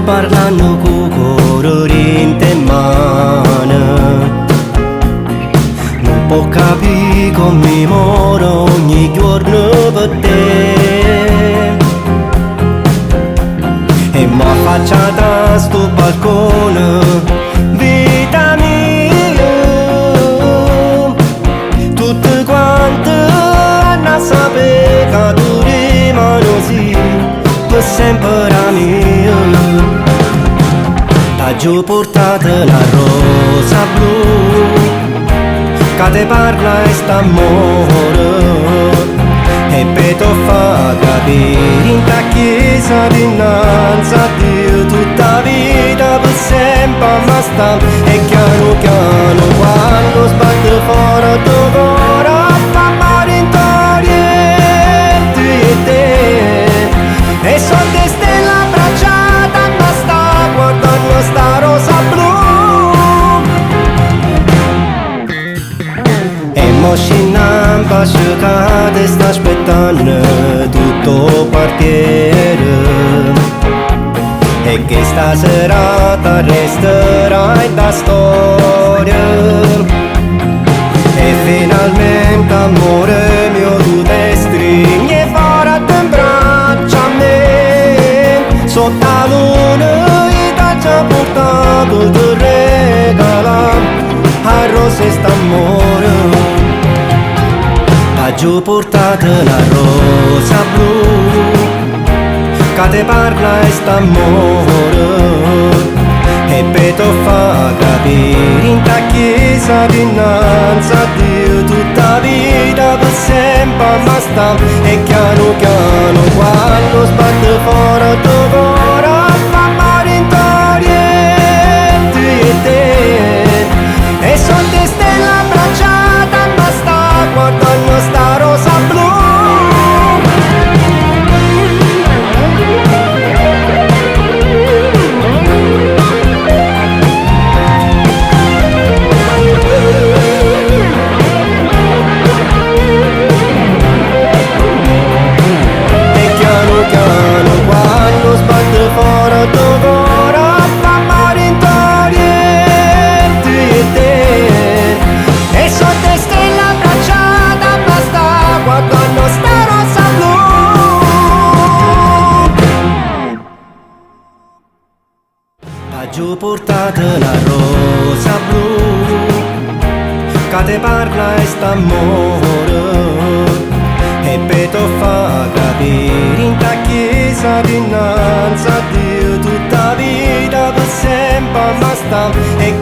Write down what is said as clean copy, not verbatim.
parlando con cuore in te mano. Non può capire come moro ogni giorno per te. E ma facciata sto balcone, vita mia, tutte quante hanno sapere che tu rimani così per sempre a mia. T'ha giù portato la rosa blu che te parla e sta amore, e per te fa capire in ta chiesa dinanzi a Dio tutta vita per sempre ma sta. E piano piano quando sbatte fuori il tuo cuore fa male in t'oriente e te, e sono te stelle abbracciate ma sta guardando sta rosa blu. E mo scinnan pasciacate sta aspettando tutto il quartiere, e che sta serata resterà in ta storia. E finalmente amore mio tu te stringi e farà te in braccia a me, sotto la luna e t'ha già portato te regala a rose e st'amore. T'ha giù portato la rosa blu che te parla e st'amore, e per te fa capire in ta chiesa dinanzi a Dio tutta vita per sempre ma sta. E piano piano quando sbatte fuori il tuo cuore fa male in t'oriente e te, e sono te stelle abbracciate ma sta guardando sta rosa blu. E piano piano quando sbatte fuori il tuo cuore fa male in t'oriente e te, e sono te stelle abbracciate ma sta guardando sta rosa blu. T'ha giù portato la rosa blu che te parla e st'amore, e per te fa capire in ta chiesa dinanzi a Dio tutta vita per sempre ma sta. E